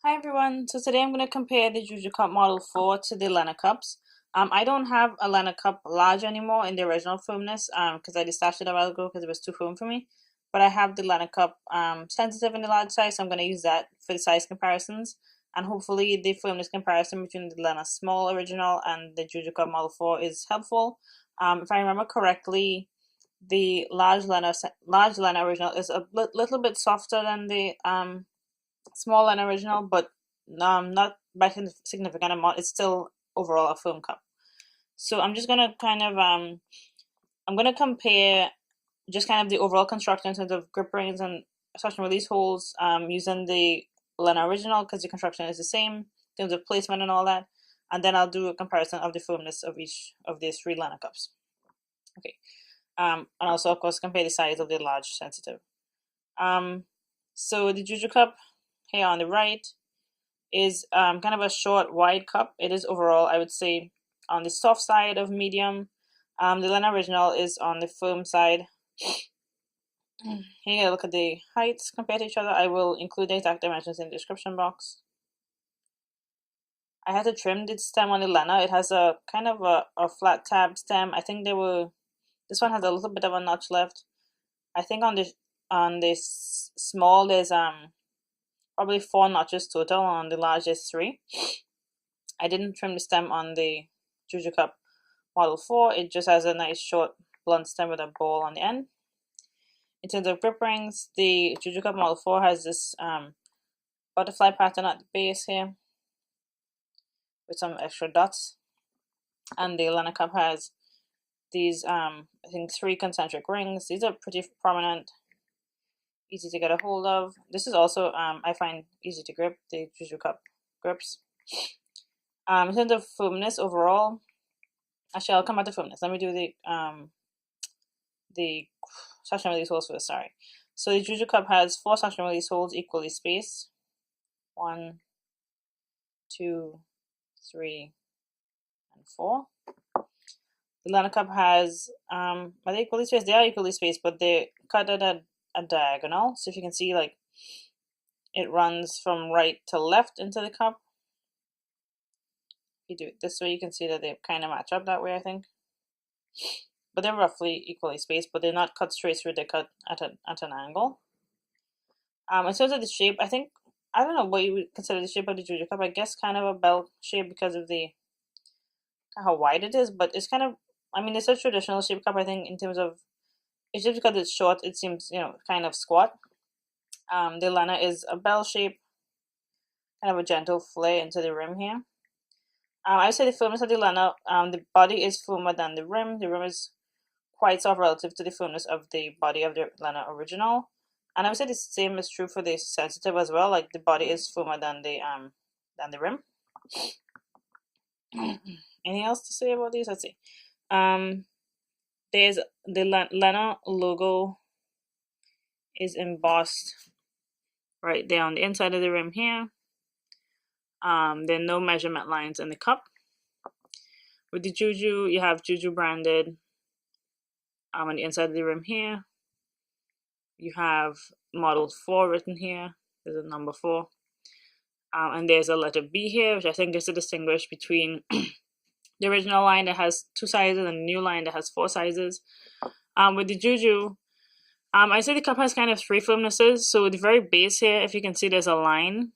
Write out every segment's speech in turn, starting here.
Hi everyone, so today I'm going to compare the JuJu Cup Model 4 to the Lena Cups. I don't have a Lena Cup large anymore in the original firmness because I detached it a while ago because it was too firm for me. But I have the Lena Cup sensitive in the large size, so I'm going to use that for the size comparisons. And hopefully the firmness comparison between the Lena Small Original and the JuJu Cup Model 4 is helpful. If I remember correctly, the large Lena Original is a little bit softer than the small and original, but not by a significant amount. It's still overall a firm cup. So I'm just gonna I'm gonna compare just kind of the overall construction in terms of grip rings and suction release holes using the Lena original because the construction is the same in terms of placement and all that. And then I'll do a comparison of the firmness of each of these three Lena cups. Okay. And also of course compare the size of the large sensitive. So the JuJu cup here on the right is kind of a short, wide cup. It is overall, I would say, on the soft side of medium. The Lena Original is on the firm side. Here, look at the heights compared to each other. I will include the exact dimensions in the description box. I had to trim the stem on the Lena. It has a kind of a flat tab stem. I think this one has a little bit of a notch left. I think on this small there's probably 4 notches total. On the large there's 3. I didn't trim the stem on the JuJu Cup Model 4. It just has a nice short blunt stem with a ball on the end. In terms of grip rings, the JuJu Cup Model 4 has this butterfly pattern at the base here with some extra dots. And the Lena Cup has these, I think, 3 concentric rings. These are pretty prominent, easy to get a hold of. This is also, I find, easy to grip, the JuJu Cup grips. In terms of firmness overall, actually I'll come back to firmness. Let me do the suction release holes first. Sorry. So the JuJu Cup has 4 suction release holes equally spaced. 1, 2, 3, and 4. The Lena Cup has are they equally spaced? They are equally spaced, but they cut at a diagonal. So if you can see, like, it runs from right to left into the cup. If you do it this way, you can see that they kind of match up that way, I think. But they're roughly equally spaced, but they're not cut straight through, they're cut at an angle. In terms of the shape, I think, I don't know what you would consider the shape of the JuJu Cup. I guess kind of a bell shape because of how wide it is, but it's kind of, I mean, it's a traditional shape cup, I think, in terms of, it's just because it's short, it seems, kind of squat. The Lena is a bell shape, kind of a gentle flare into the rim here. I would say the firmness of the Lena, the body is firmer than the rim. The rim is quite soft relative to the firmness of the body of the Lena original. And I would say the same is true for the sensitive as well. Like the body is firmer than the rim. Anything else to say about these? Let's see. There's the Lena logo is embossed right there on the inside of the rim here. There are no measurement lines in the cup. With the JuJu, you have JuJu branded on the inside of the rim here. You have Model 4 written here. There's a number 4. And there's a letter B here, which I think is to distinguish between the original line that has 2 sizes and the new line that has 4 sizes. With the JuJu, I say the cup has kind of 3 firmnesses. So the very base here, if you can see, there's a line.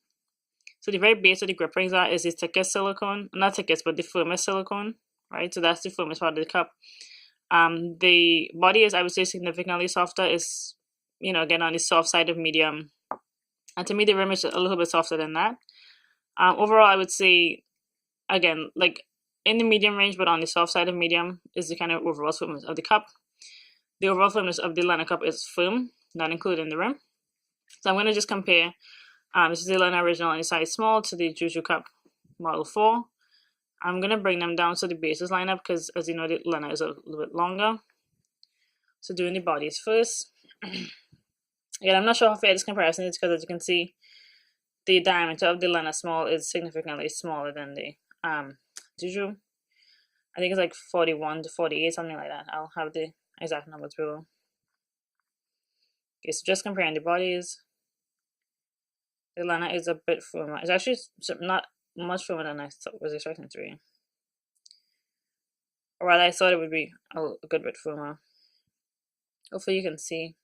So the very base of the grip rings is the thickest silicone. Not thickest, but the firmest silicone, right? So that's the firmest part of the cup. The body is, I would say, significantly softer. Is, again, on the soft side of medium. And to me, the rim is a little bit softer than that. Overall, I would say, again, like in the medium range, but on the soft side of medium is the kind of overall firmness of the cup. The overall firmness of the Lena cup is firm, not including the rim. So I'm going to just compare. This is the Lena original in size small to the JuJu Cup Model 4. I'm going to bring them down so the bases line up because, as you know, the Lena is a little bit longer. So doing the bodies first. Again, I'm not sure how fair this comparison is because, as you can see, the diameter of the Lena small is significantly smaller than the JuJu. I think it's like 41 to 48, something like that. I'll have the exact numbers below. Okay, so just comparing the bodies. The Lena is a bit firmer. It's actually not much firmer than I was expecting to be. Or rather, I thought it would be a good bit firmer. Hopefully you can see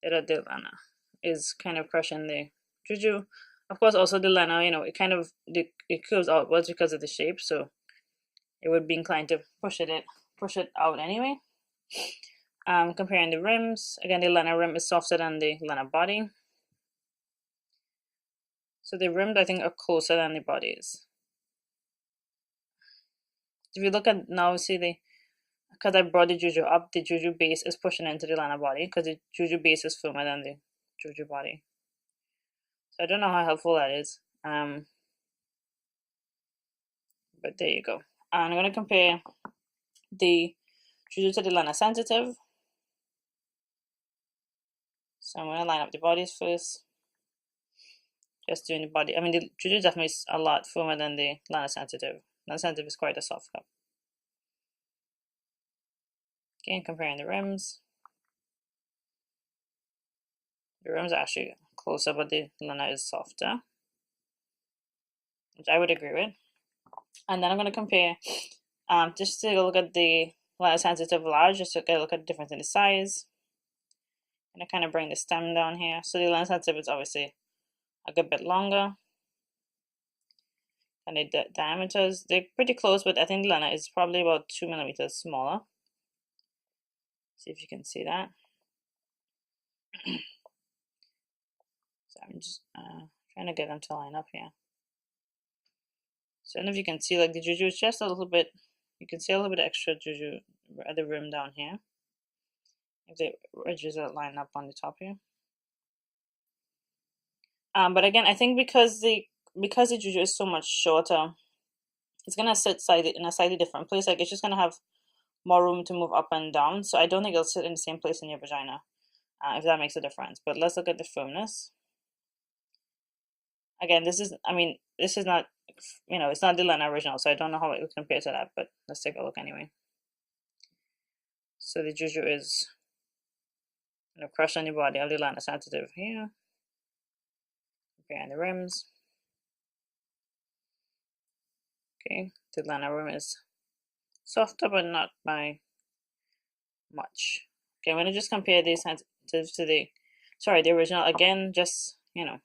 that the Lena is kind of crushing the JuJu. Of course, also the Lena, you know, it kind of it curves outwards because of the shape, so it would be inclined to push it out anyway. Comparing the rims, again, the Lena rim is softer than the Lena body. So the rims, I think, are closer than the bodies. If you look at now, see because I brought the JuJu up, the JuJu base is pushing into the Lena body because the JuJu base is firmer than the JuJu body. So I don't know how helpful that is. But there you go. And I'm going to compare the JuJu to the Lena sensitive. So I'm going to line up the bodies first. Just doing the body. I mean, the JuJu definitely is a lot firmer than the Lena sensitive. Lena sensitive is quite a soft cup. Okay, comparing the rims. The rims are actually closer, but the Lena is softer, which I would agree with. And then I'm going to compare, just to look at the Lena sensitive large, just to get a look at the difference in the size. And I kind of bring the stem down here. So the Lena sensitive is obviously a good bit longer. And the diameters, they're pretty close, but I think the Lena is probably about 2 millimeters smaller. See if you can see that. So I'm just trying to get them to line up here. So I don't know if you can see, like the JuJu is just a little bit, you can see a little bit extra JuJu at the rim down here. If the edges are lined up on the top here. But again, I think because the JuJu is so much shorter, it's gonna sit in a slightly different place. Like it's just gonna have more room to move up and down. So I don't think it'll sit in the same place in your vagina, if that makes a difference. But let's look at the firmness. Again, this is not, you know, it's not the Lena original, so I don't know how it will compare to that, but let's take a look anyway. So the JuJu is, you know, crush on the body of the Lena sensitive here. Comparing the rims. Okay, the Lena rim is softer, but not by much. Okay, I'm gonna just compare the sensitive to the original again, just, you know,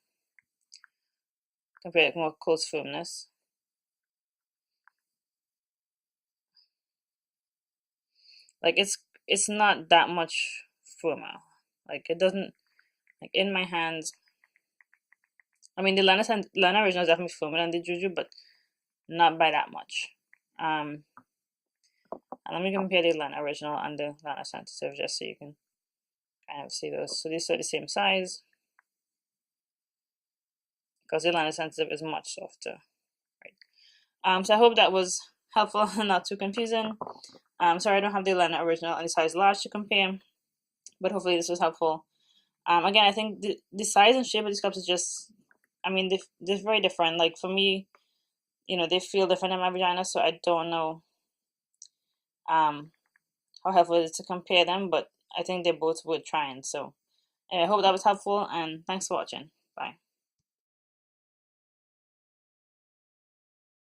compare it more close firmness. Like it's not that much firmer. Like it doesn't, like in my hands. I mean, the Lena original is definitely firmer than the JuJu, but not by that much. And let me compare the Lena original and the Lena sensitive just so you can kind of see those. So these are the same size, because the Lena sensitive is much softer, right? So I hope that was helpful and not too confusing. Sorry I don't have the Lena original and the size large to compare, but hopefully this was helpful. Again, I think the size and shape of these cups is just, I mean, they're very different. Like for me, you know, they feel different in my vagina, so I don't know how helpful it is to compare them, but I think they're both worth trying. So I hope that was helpful, and thanks for watching. Bye.